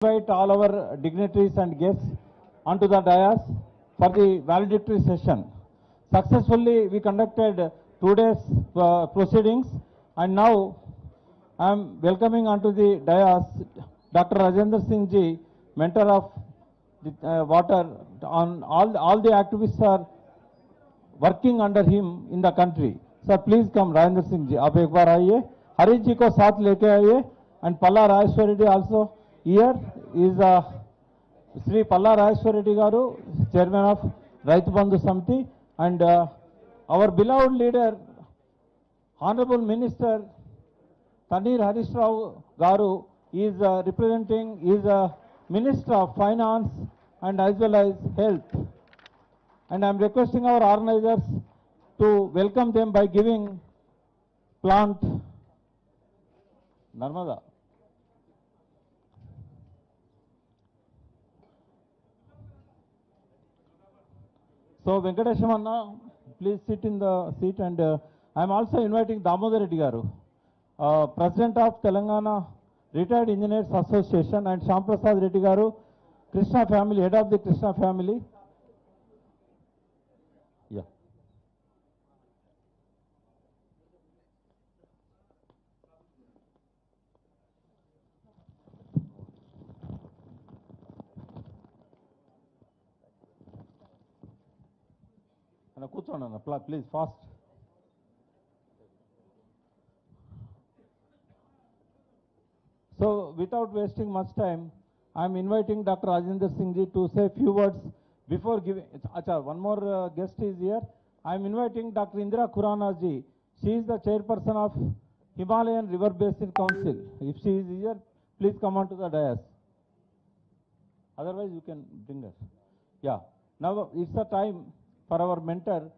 Invite all our dignitaries and guests onto the dais for the valedictory session. Successfully, we conducted 2 days proceedings, and now I am welcoming onto the dais Dr. Rajendra Singh ji, mentor of the, water. On all the activists are working under him in the country. Sir, please come, Rajendra Singh ji. आप एक बार आइए. हरीश जी को साथ लेके आइए. And Palla Rajeshwar Reddy also here is Sri Palla Rajeshwar Reddy Garu, Chairman of Raitu Bandhu Samiti, and our beloved leader, Honorable Minister Tanir Harish Rao Garu is representing, is Minister of Finance and as well as Health. And I am requesting our organizers to welcome them by giving plant Narmada. So Venkateshamanna, please sit in the seat, and I am also inviting Damodar Reddy Garu, President of Telangana Retired Engineers Association, and Shyam Prasad Reddy Garu, Krishna family, head of the Krishna family. Yeah. Please, fast. So, without wasting much time, I am inviting Dr. Rajendra Singh ji to say a few words before giving. Acha, one more guest is here. I am inviting Dr. Indira Khurana ji. She is the chairperson of Himalayan River Basin Council. If she is here, please come on to the dais. Otherwise, you can bring her. Yeah. Now it's the time for our mentor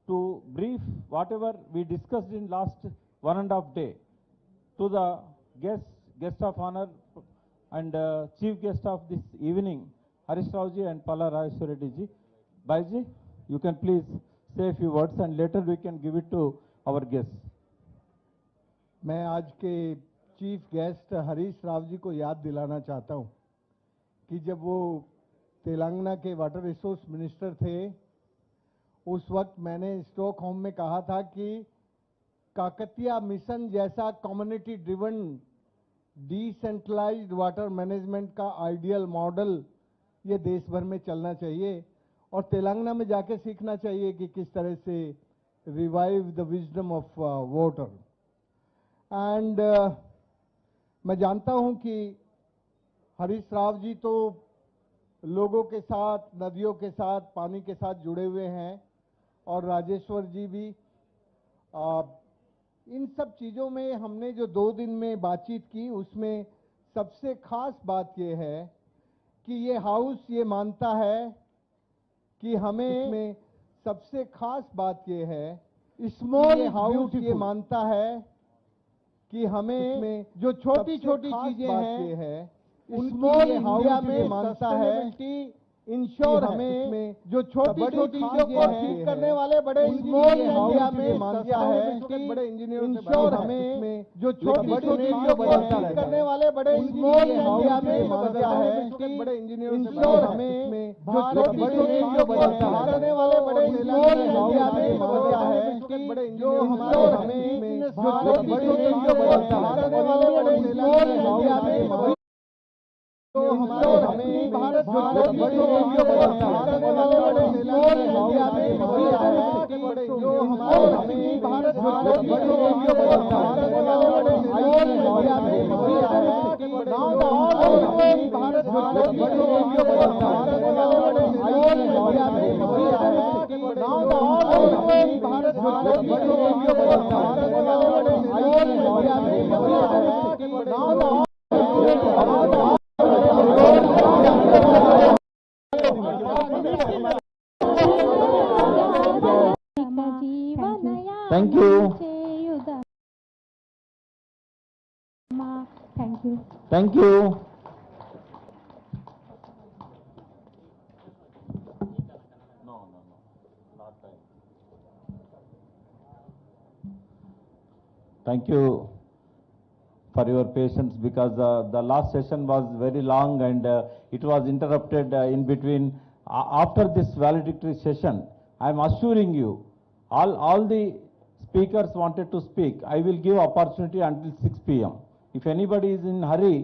to brief whatever we discussed in last 1.5 days to the guest of honor and chief guest of this evening, Harish Rao ji and Palla Rajeshwar Reddy ji. Bhaiji, you can please say a few words and later we can give it to our guests. मैं आज के chief guest Harish Rao ji को याद दिलाना चाहता हूं कि जब वो तेलंगाना के वाटर रिसोर्स मिनिस्टर थे, उस वक्त मैंने स्टॉकहोम में कहा था कि काकतिया मिशन जैसा community driven decentralised water management का आइडियल मॉडल ये देश भर में चलना चाहिए और तेलंगाना में जाके सीखना चाहिए कि किस तरह से revive the wisdom of water. And मैं जानता हूं कि हरीश राव जी तो लोगों के साथ, नदियों के साथ, पानी के साथ जुड़े हुए हैं और राजेश्वर जी भी. इन सब चीज़ों में हमने जो 2 दिन में बातचीत की, उसमें सबसे खास बात यह है कि ये हाउस ये मानता है कि हमें में सबसे खास बात यह है, स्मॉल हाउस ये मानता है कि हमें जो छोटी छोटी चीजें हैं, स्मॉल इंडिया में मानता है इंश्योर हमें जो छोटी छोटी चीजों को ठीक करने वाले बड़े स्मॉल इंडिया में मानता है बड़े इंश्योर हमें जो छोटी छोटी चीजों को ठीक करने वाले बड़े स्मॉल इंडिया में मानता है बड़े इंश्योर हमें जो छोटी छोटी चीजों को ठीक करने वाले बड़े स्मॉल इंडिया में मानता है बड़े जो हमें जो छोटी छोटी चीजों को ठीक करने वाले बड़े स्मॉल इंडिया में मानता है हमें भारत बड़ी करने वाले बड़े स्मॉल इंडिया में मानता है जो हमें भारत बड़ी करने वाले बड़े स्मॉल इंडिया में मानता है. भारत बड़ी करने वाले बड़े स्मॉल इंडिया में मानता है. भारत बड़ी करने वाले बड़े स्मॉल इंडिया में मानता है. Thank you. Thank you. Thank you. No, not time. Thank you for your patience, because the last session was very long and it was interrupted in between. After this valedictory session, I am assuring you, all the speakers wanted to speak. I will give opportunity until 6 p.m. If anybody is in hurry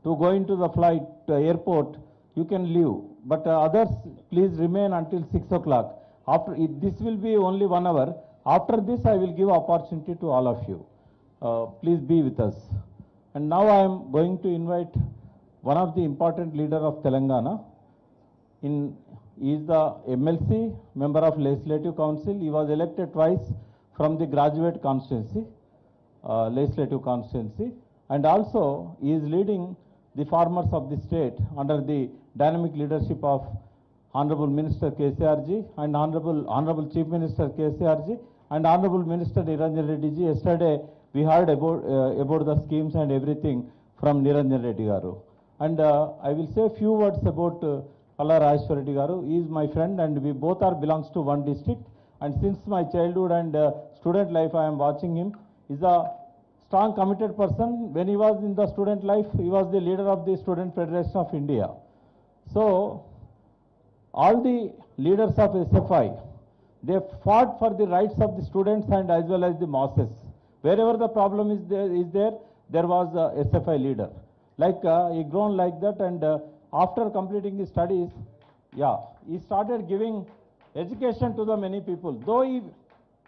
to go into the flight to airport, you can leave. But others, please remain until 6 o'clock. After this will be only 1 hour. After this, I will give opportunity to all of you. Please be with us. And now I am going to invite one of the important leader of Telangana. He is the MLC, member of Legislative Council. He was elected twice from the graduate constituency, legislative constituency. And also, he is leading the farmers of the state under the dynamic leadership of Honorable Minister KCRG and Honorable Chief Minister KCRG and Honorable Minister Niranjan Reddy ji. Yesterday, we heard about the schemes and everything from Niranjan Reddy garu. And I will say a few words about Palla Rajeshwar Reddy garu. He is my friend and we both are belongs to one district. And since my childhood and student life, I am watching him. He is a strong, committed person. When he was in the student life, he was the leader of the Student Federation of India. So, all the leaders of SFI, they fought for the rights of the students and as well as the masses. Wherever the problem is there was a SFI leader. Like he grown like that, and after completing his studies, he started giving education to the many people. Though he,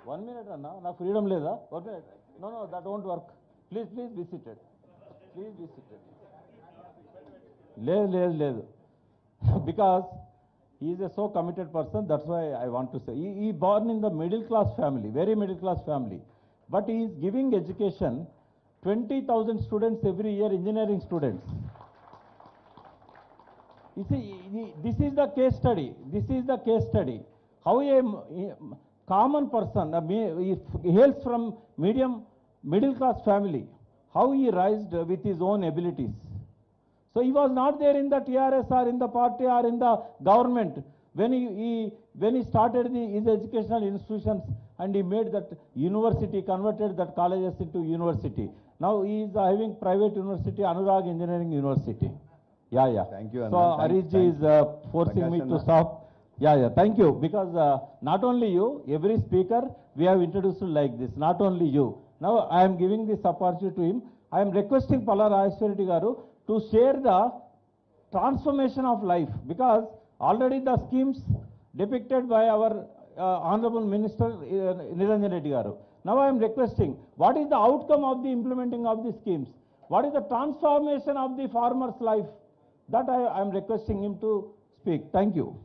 1 minute, Anna, na freedom leda. 1 minute. No, that won't work. Please be seated. Please be seated. లేదు. Because he is a so committed person, that's why I want to say. He born in the middle class family, very middle class family. But he is giving education, 20,000 students every year, engineering students. You see, this is the case study. This is the case study. How a common person, he hails from middle class family, how he rised with his own abilities. So he was not there in the TRS or in the party or in the government when he started his educational institutions, and he made that university, converted that colleges into university. Now he is having private university, Anurag Engineering University. Yeah. Thank you, Anand. So Harish ji is forcing me to stop. Yeah. Thank you. Because not only you, every speaker we have introduced like this. Not only you. Now I am giving this opportunity to him. I am requesting Palla Rajeshwar Reddy garu to share the transformation of life, because already the schemes depicted by our Honorable Minister Niranjan Reddy garu. Now I am requesting, what is the outcome of the implementing of the schemes? What is the transformation of the farmer's life? That I am requesting him to speak. Thank you.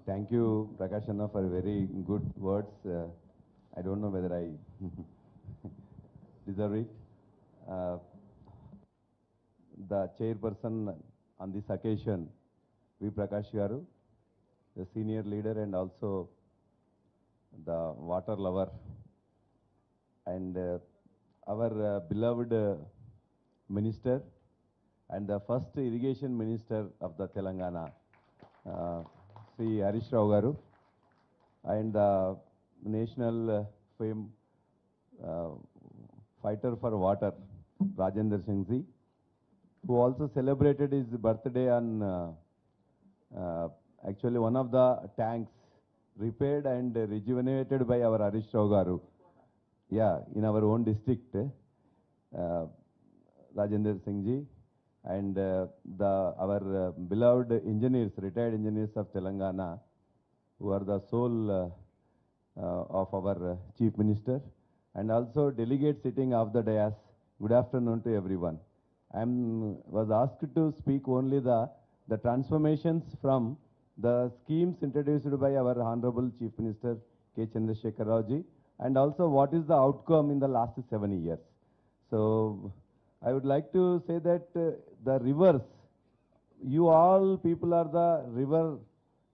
Thank you, Prakash Anna, for very good words. I don't know whether I deserve it. The chairperson on this occasion, V. Prakash Garu, the senior leader and also the water lover, and our beloved minister and the first irrigation minister of the Telangana, Sri Harish Garu, and the national fame fighter for water, Rajendra Singh ji, who also celebrated his birthday on actually one of the tanks repaired and rejuvenated by our Harish Garu. Yeah, in our own district, Rajendra Singh ji, and our beloved engineers, retired engineers of Telangana, who are the soul of our Chief Minister, and also delegates sitting off the dais. Good afternoon to everyone. I was asked to speak only the transformations from the schemes introduced by our Honorable Chief Minister K. Chandrasekhar Rao ji, and also what is the outcome in the last 7 years. So I would like to say that the rivers, you all people are the river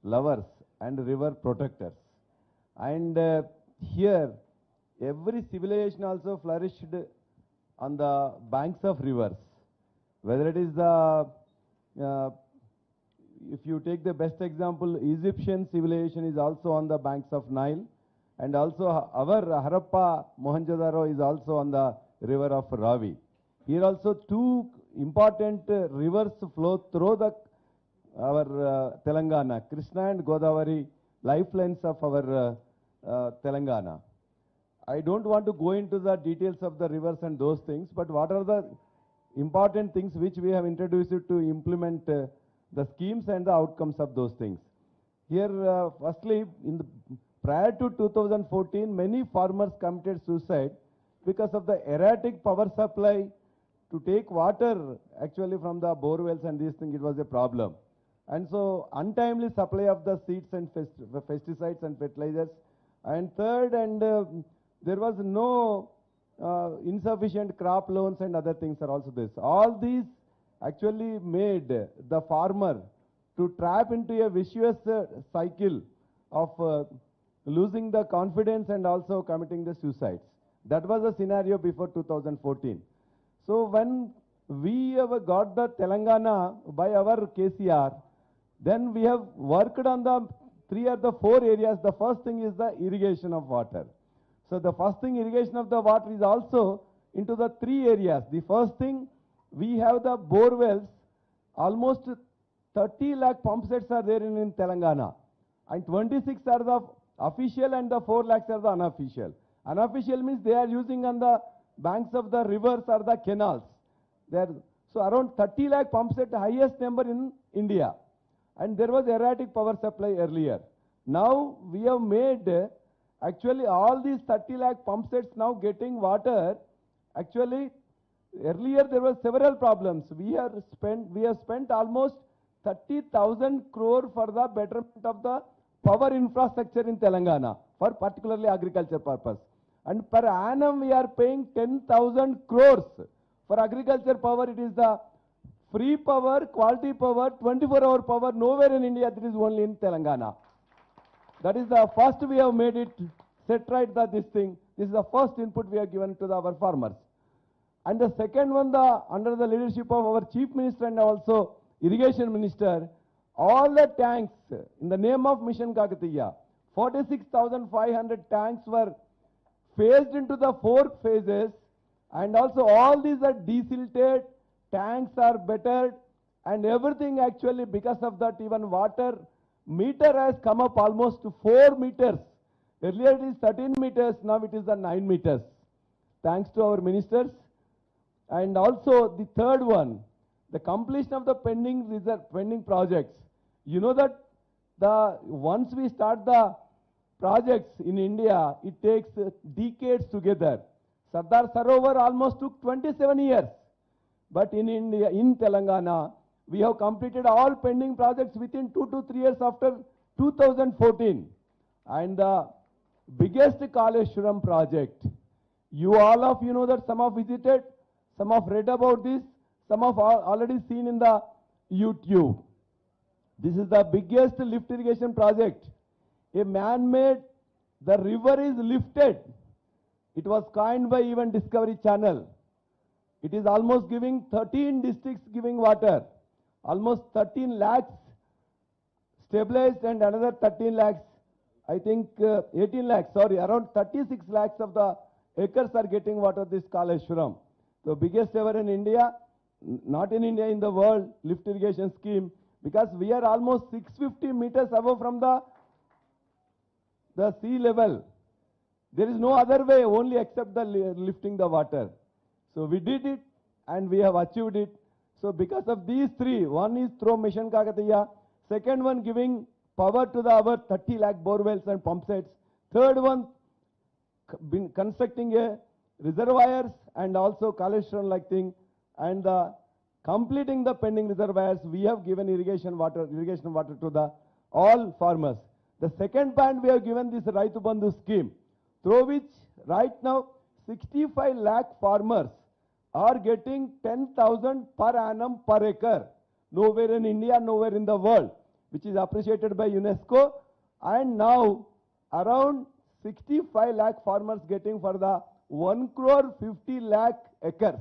lovers and river protectors. And here, every civilization also flourished on the banks of rivers. Whether it is the, if you take the best example, Egyptian civilization is also on the banks of Nile, and also our Harappa Mohenjo-daro is also on the river of Ravi. Here also two important rivers flow through our Telangana, Krishna and Godavari, lifelines of our Telangana. I don't want to go into the details of the rivers and those things, but what are the important things which we have introduced to implement the schemes and the outcomes of those things. Here, firstly, prior to 2014, many farmers committed suicide because of the erratic power supply to take water actually from the bore wells and these things. It was a problem. And so untimely supply of the seeds and pesticides and fertilizers. And third, there was no insufficient crop loans and other things are also this. All these actually made the farmer to trap into a vicious cycle of losing the confidence and also committing the suicides. That was the scenario before 2014. So when we have got the Telangana by our KCR, then we have worked on the 3 or the 4 areas. The first thing is the irrigation of water. So the first thing, irrigation of the water, is also into the 3 areas. The first thing, we have the bore wells. Almost 30 lakh pump sets are there in Telangana. And 26 are the official and the 4 lakhs are the unofficial. Unofficial means they are using on the banks of the rivers or the canals. So around 30 lakh pump set, highest number in India. And there was erratic power supply earlier. Now we have made actually all these 30 lakh pump sets now getting water. Actually, earlier there were several problems. We have spent almost 30,000 crore for the betterment of the power infrastructure in Telangana for particularly agriculture purpose. And per annum we are paying 10,000 crores for agriculture power. It is the free power, quality power, 24-hour power. Nowhere in India, it is only in Telangana. That is the first we have made it, set right this thing. This is the first input we have given to our farmers. And the second one, under the leadership of our Chief Minister and also Irrigation Minister, all the tanks in the name of Mission Kakatiya, 46,500 tanks were phased into the 4 phases, and also all these are desilted, tanks are bettered, and everything actually, because of that, even water meter has come up almost to 4 meters. Earlier it is 13 meters, now it is the 9 meters. Thanks to our ministers. And also the third one, the completion of the pending projects. You know that once we start the projects in India, it takes decades together. Sardar Sarovar almost took 27 years. But in India, in Telangana, we have completed all pending projects within 2 to 3 years after 2014. And the biggest Kaleshwaram project, all of you know that some have visited, some have read about this, some have already seen in the YouTube. This is the biggest lift irrigation project. A man-made, the river is lifted. It was coined by even Discovery Channel. It is almost giving 13 districts giving water. Almost 13 lakhs stabilized and another 13 lakhs, I think 18 lakhs, sorry, around 36 lakhs of the acres are getting water this Kaleshwaram. The biggest ever in India, not in India, in the world, lift irrigation scheme, because we are almost 650 meters above from the sea level. There is no other way only except the lifting the water. So we did it and we have achieved it. So because of these 3, one is through Mission Kakatiya, second one giving power to our 30 lakh bore wells and pump sets, third one constructing a reservoirs and also Kaleshwaram like thing, and completing the pending reservoirs, we have given irrigation water to the all farmers. The second point, we have given this Raitu Bandhu scheme, through which right now 65 lakh farmers are getting 10,000 per annum per acre. Nowhere in India, nowhere in the world, which is appreciated by UNESCO. And now around 65 lakh farmers getting for the 1 crore 50 lakh acres.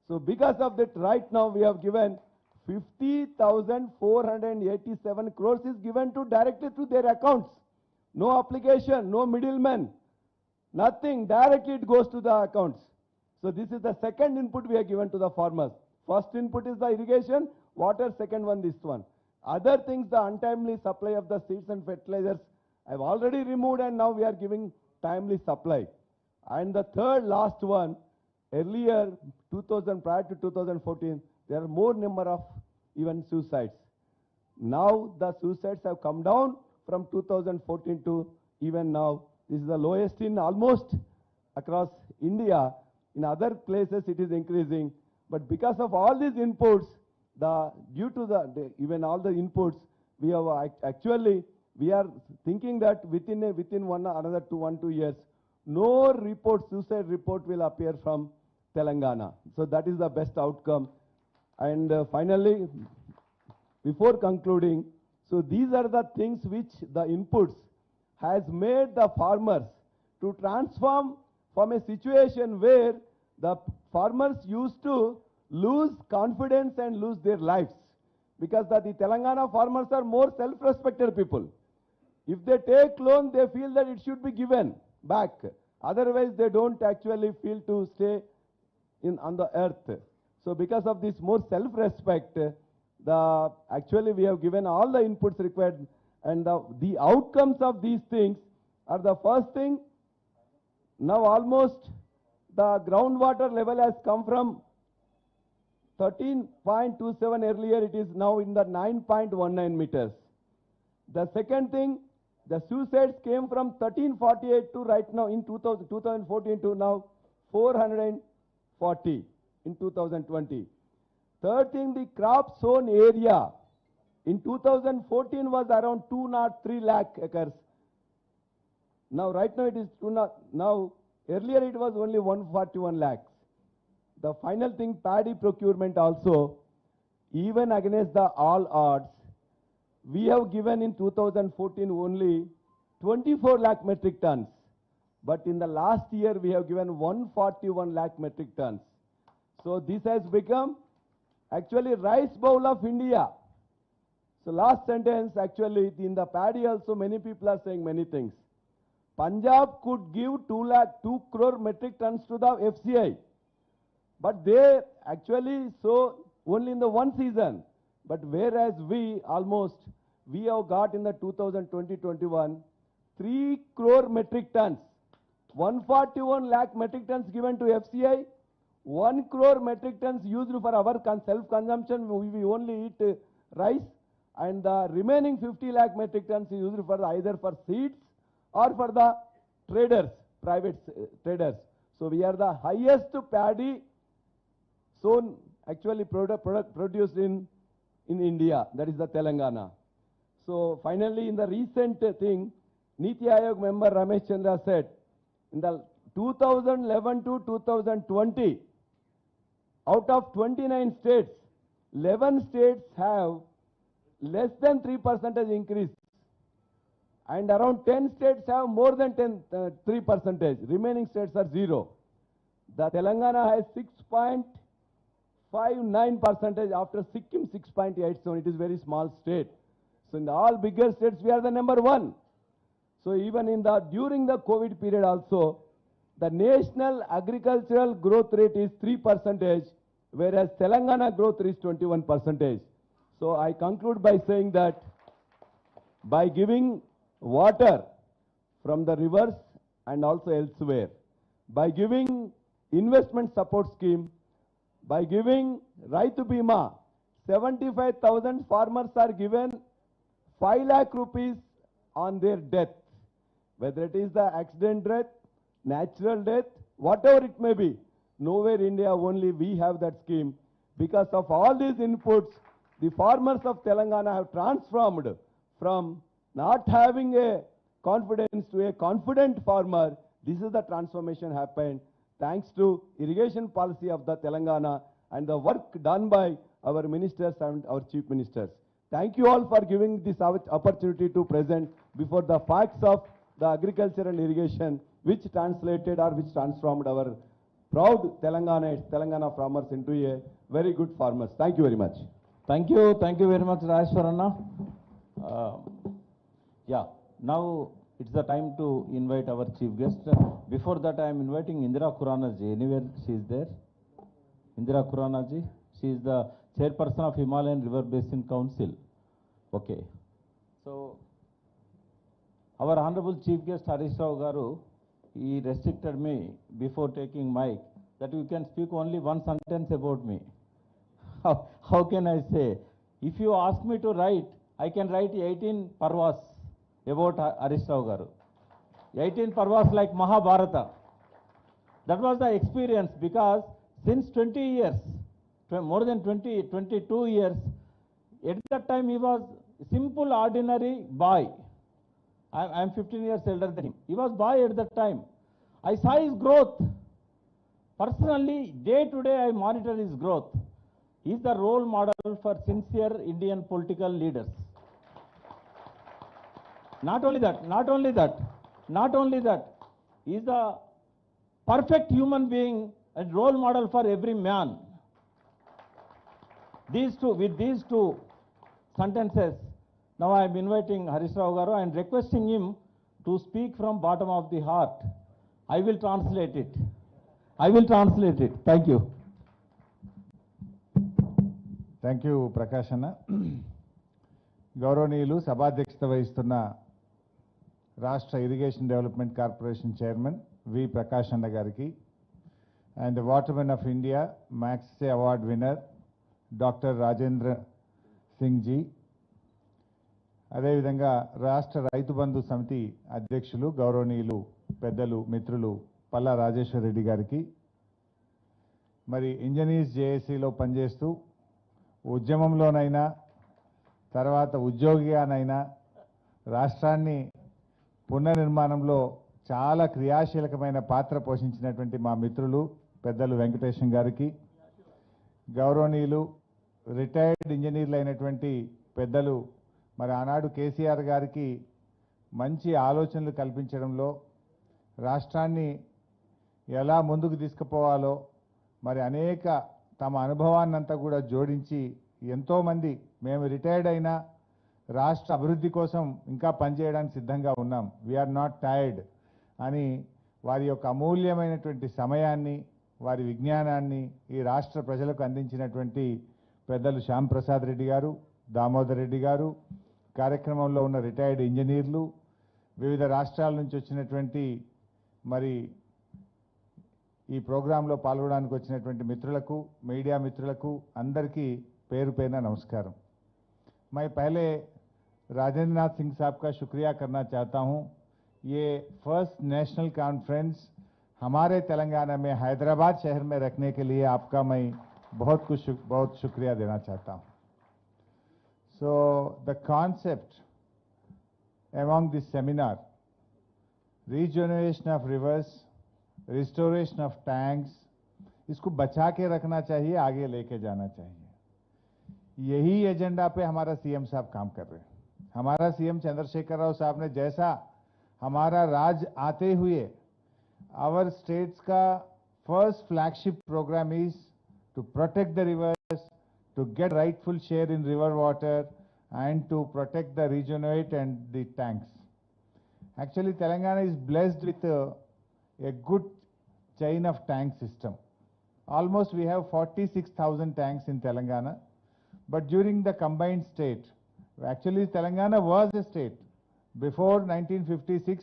So because of that, right now we have given 50,487 crores is given to directly to their accounts. No application, no middleman, nothing. Directly it goes to the accounts. So this is the second input we have given to the farmers. First input is the irrigation, water, second one this one. Other things, the untimely supply of the seeds and fertilizers, I've already removed and now we are giving timely supply. And the third last one, earlier 2000 prior to 2014, there are more number of even suicides. Now the suicides have come down from 2014 to even now. This is the lowest in almost across India. In other places it is increasing. But because of all these inputs, due to even all the inputs, we have actually, we are thinking that within another 2 years, no report, suicide report will appear from Telangana. So that is the best outcome. And finally, before concluding, so these are the things which the inputs has made the farmers to transform from a situation where the farmers used to lose confidence and lose their lives. Because the Telangana farmers are more self-respected people. If they take loan, they feel that it should be given back. Otherwise, they don't actually feel to stay on the earth. So because of this more self-respect, actually we have given all the inputs required, and the outcomes of these things are the first thing. Now almost the groundwater level has come from 13.27 earlier, it is now in the 9.19 meters. The second thing, the suicides came from 1348 to right now in 2014 to now 440 in 2020. Third thing, the crop sown area in 2014 was around 203 lakh acres. Now right now it is now earlier it was only 141 lakhs. The final thing, paddy procurement also, even against the all odds, we have given in 2014 only 24 lakh metric tons. But in the last year, we have given 141 lakh metric tons. So this has become actually rice bowl of India. So last sentence, actually, in the paddy also, many people are saying many things. Punjab could give 2 crore metric tons to the FCI. But they actually sow only in the one season. But whereas we have got in the 2020-21, 3 crore metric tons, 141 lakh metric tons given to FCI, 1 crore metric tons used for our self-consumption, we only eat rice, and the remaining 50 lakh metric tons is used for either for seeds or for the traders, private traders. So we are the highest paddy sown, actually produced in India, that is the Telangana. So finally, in the recent thing, Niti Aayog member Ramesh Chandra said, in the 2011 to 2020, out of 29 states, 11 states have less than 3% increase, and around 10 states have more than 3%. Remaining states are zero. The Telangana has 6.59% after Sikkim 6.87. It is very small state. So in all bigger states, we are the number one. So even during the COVID period also, the national agricultural growth rate is 3%, whereas Telangana growth rate is 21%. So I conclude by saying that by giving water from the rivers and also elsewhere, by giving investment support scheme, by giving Raitu Bima, 75,000 farmers are given 5 lakh rupees on their death, whether it is the accident death, natural death, whatever it may be. Nowhere in India only we have that scheme. Because of all these inputs, the farmers of Telangana have transformed from not having a confidence to a confident farmer. This is the transformation happened thanks to irrigation policy of the Telangana and the work done by our ministers and our chief ministers. Thank you all for giving this opportunity to present before the facts of the agriculture and irrigation, which translated or which transformed our proud Telangana farmers into a very good farmers. Thank you very much. Thank you very much, Rajeshwaranna. Yeah, now it's the time to invite our chief guest. Before that, I am inviting Indira Khurana ji. Anywhere she is there? Indira Khurana ji. She is the chairperson of Himalayan River Basin Council. Okay. So, our honorable chief guest Harish Rao Garu, he restricted me before taking mic that you can speak only one sentence about me. How can I say? If you ask me to write, I can write 18 parvas about Harish Rao Garu. 18 parvas like Mahabharata. That was the experience because since 20 years, more than 22 years, at that time he was simple, ordinary boy. I am 15 years elder than him. He was boy at that time. I saw his growth. Personally, day to day I monitor his growth. He is the role model for sincere Indian political leaders. Not only that, he is the perfect human being and role model for every man. With these two sentences, now I am inviting Harish Rao Garu and requesting him to speak from bottom of the heart. I will translate it. Thank you. Thank you Prakash anna. గౌరవనీయులు సభాధ్యక్షత వహిస్తున్న రాష్ట్ర irrigation development corporation chairman V Prakash anna గారికి and waterman of India Magsaysay award winner doctor Rajendra Singh ji, అదేవిధంగా రాష్ట్ర రైతు బంధు సమితి అధ్యక్షులు గౌరవనీయులు పెద్దలు మిత్రులు పల్లా రాజేశ్వర్ రెడ్డి గారికి, మరి ఇంజనీర్స్ జేఏసీలో పనిచేస్తూ ఉద్యమంలోనైనా తర్వాత ఉద్యోగిగానైనా రాష్ట్రాన్ని పునర్నిర్మాణంలో చాలా క్రియాశీలకమైన పాత్ర పోషించినటువంటి మా మిత్రులు పెద్దలు వెంకటేశం గారికి, గౌరవనీయులు రిటైర్డ్ ఇంజనీర్లు అయినటువంటి పెద్దలు మరి ఆనాడు కేసీఆర్ గారికి మంచి ఆలోచనలు కల్పించడంలో రాష్ట్రాన్ని ఎలా ముందుకు తీసుకుపోవాలో మరి అనేక తమ అనుభవాన్నంతా కూడా జోడించి ఎంతోమంది మేము రిటైర్డ్ అయినా రాష్ట్ర అభివృద్ధి కోసం ఇంకా పనిచేయడానికి సిద్ధంగా ఉన్నాం, వీఆర్ నాట్ టైర్డ్ అని వారి యొక్క అమూల్యమైనటువంటి సమయాన్ని వారి విజ్ఞానాన్ని ఈ రాష్ట్ర ప్రజలకు అందించినటువంటి పెద్దలు శ్యామ్ ప్రసాద్ రెడ్డి గారు, దామోదర్ రెడ్డి గారు, కార్యక్రమంలో ఉన్న రిటైర్డ్ ఇంజనీర్లు, వివిధ రాష్ట్రాల నుంచి వచ్చినటువంటి మరి ఈ ప్రోగ్రాంలో పాల్గొనడానికి వచ్చినటువంటి మిత్రులకు, మీడియా మిత్రులకు అందరికీ పేరు పేరున నమస్కారం. मैं पहले राजेंद्र नाथ सिंह साहब का शुक्रिया करना चाहता हूं. ये फर्स्ट नेशनल कॉन्फ्रेंस हमारे तेलंगाना में हैदराबाद शहर में रखने के लिए आपका मैं बहुत शुक्रिया देना चाहता हूं. So the concept among this seminar, regeneration of rivers, restoration of tanks, इसको बचा के रखना चाहिए, आगे लेके जाना चाहिए. यही एजेंडा पे हमारा सीएम साहब काम कर रहे हैं. हमारा सीएम चंद्रशेखर राव साहब ने जैसा हमारा राज आते हुए आवर स्टेट्स का first flagship programme is to protect the rivers, to get rightful share in river water and to protect the regenerate and the tanks. Actually, Telangana is blessed with a good chain of tank system. Almost we have 46,000 tanks in Telangana, but during the combined state, actually Telangana was a state. Before 1956,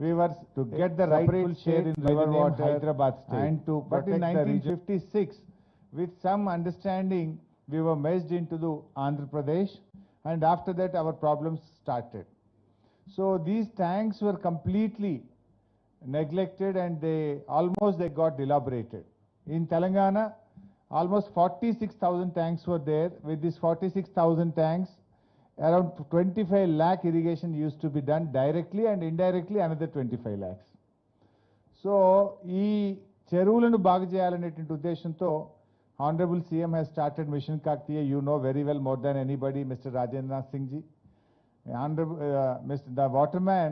we were to get the rightful share in river water Hyderabad state. And to protect but in 1956, with some understanding, we were merged into the Andhra Pradesh, and after that our problems started. So these tanks were completely neglected and they got elaborated. In Telangana, almost 46,000 tanks were there. With these 46,000 tanks, around 25 lakh irrigation used to be done directly, and indirectly another 25 lakhs. So ee చెరువులను బాగు చేయాలనేటువంటి ఉద్దేశంతో Honorable CM has started Mission Kaktiya. You know very well, more than anybody, Mr. Rajendra Singh ji. The waterman,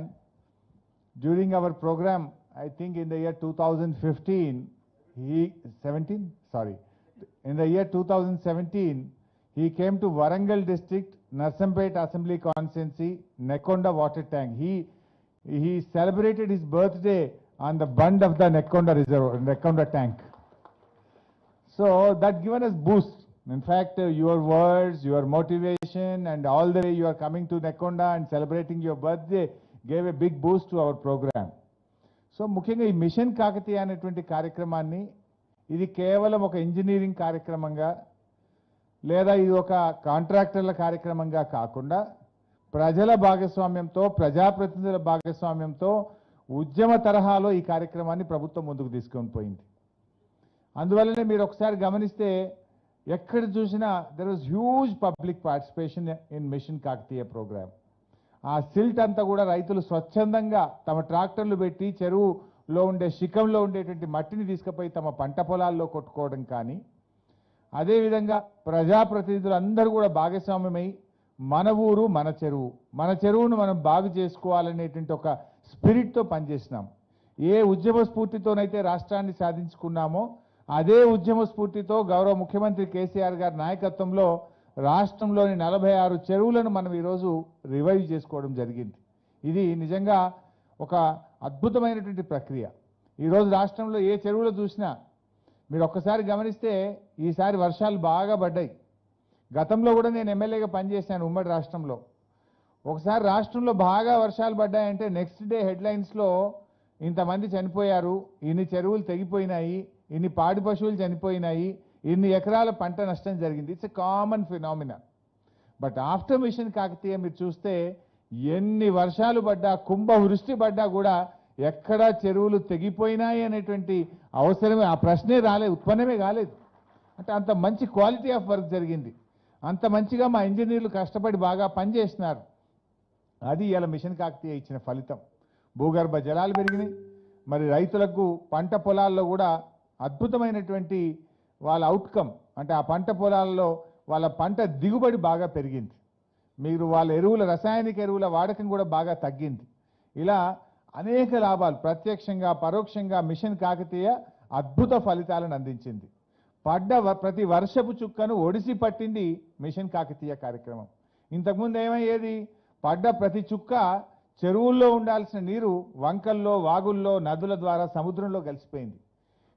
during our program, I think in the year 2015, in the year 2017, he came to Warangal district, Narsampet Assembly Constituency, Nekonda water tank. he celebrated his birthday on the bund of the Nekonda tank. So that given us boost. In fact, your words, your motivation, and all the way you are coming to Nekonda and celebrating your birthday gave a big boost to our program. So ముఖ్యంగా ఈ machine Kakatiya అనేటువంటి కార్యక్రమాన్ని ఇది కేవలం ఒక engineering కార్యక్రమంగా లేదా ఇది ఒక కాంట్రాక్టర్ల కార్యక్రమంగా కాకుండా ప్రజల భాగస్వామ్యంతో ప్రజాప్రతినిధుల భాగస్వామ్యంతో ఉద్యమ తరహాలో ఈ కార్యక్రమాన్ని ప్రభుత్వం ముందుకు తీసుకొని పోయింది. అందువల్లనే మీరు ఒకసారి గమనిస్తే ఎక్కడ చూసినా there was huge public participation in mission Kakatiya programme. ఆ సిల్ట్ అంతా కూడా రైతులు స్వచ్ఛందంగా తమ ట్రాక్టర్లు పెట్టి చెరువులో ఉండే శిఖంలో ఉండేటువంటి మట్టిని తీసుకుపోయి తమ పంట పొలాల్లో కొట్టుకోవడం కానీ, అదేవిధంగా ప్రజాప్రతినిధులు అందరూ కూడా భాగస్వామ్యమై మన ఊరు మన చెరువును మనం బాగు చేసుకోవాలనేటువంటి ఒక స్పిరిట్తో పనిచేసినాం. ఏ ఉద్యమ స్ఫూర్తితోనైతే రాష్ట్రాన్ని సాధించుకున్నామో అదే ఉద్యమ స్ఫూర్తితో గౌరవ ముఖ్యమంత్రి కేసీఆర్ గారి నాయకత్వంలో రాష్ట్రంలోని 46 చెరువులను మనం ఈరోజు రివైవ్ చేసుకోవడం జరిగింది. ఇది నిజంగా ఒక అద్భుతమైనటువంటి ప్రక్రియ. ఈరోజు రాష్ట్రంలో ఏ చెరువులో చూసినా మీరు ఒక్కసారి గమనిస్తే ఈసారి వర్షాలు బాగా పడ్డాయి. గతంలో కూడా నేను ఎమ్మెల్యేగా పనిచేశాను ఉమ్మడి రాష్ట్రంలో. ఒకసారి రాష్ట్రంలో బాగా వర్షాలు పడ్డాయంటే నెక్స్ట్ డే హెడ్లైన్స్లో ఇంతమంది చనిపోయారు, ఇన్ని చెరువులు తెగిపోయినాయి, ఇన్ని పాడి పశువులు చనిపోయినాయి, ఇన్ని ఎకరాల పంట నష్టం జరిగింది. It's a common phenomena. But after mission Kakatiya మీరు చూస్తే ఎన్ని వర్షాలు పడ్డా, కుంభవృష్టి పడ్డా కూడా ఎక్కడా చెరువులు తెగిపోయినాయి అనేటువంటి అవసరమే, ఆ ప్రశ్నే రాలేదు, ఉత్పన్నమే కాలేదు. అంటే అంత మంచి క్వాలిటీ ఆఫ్ వర్క్ జరిగింది. అంత మంచిగా మా ఇంజనీర్లు కష్టపడి బాగా పనిచేస్తున్నారు. అది ఇలా మిషన్ కాకతీయ ఇచ్చిన ఫలితం. భూగర్భ జలాలు పెరిగినాయి. మరి రైతులకు పంట పొలాల్లో కూడా అద్భుతమైనటువంటి వాళ్ళ అవుట్కమ్, అంటే ఆ పంట పొలాల్లో వాళ్ళ పంట దిగుబడి బాగా పెరిగింది. మీరు వాళ్ళ రసాయనిక ఎరువుల వాడకం కూడా బాగా తగ్గింది. ఇలా అనేక లాభాలు ప్రత్యక్షంగా పరోక్షంగా మిషన్ కాకతీయ అద్భుత ఫలితాలను అందించింది. పడ్డ ప్రతి వర్షపు చుక్కను ఒడిసి పట్టింది మిషన్ కాకతీయ కార్యక్రమం. ఇంతకుముందు ఏమయ్యేది, పడ్డ ప్రతి చుక్క చెరువుల్లో ఉండాల్సిన నీరు వంకల్లో, వాగుల్లో, నదుల ద్వారా సముద్రంలో కలిసిపోయింది.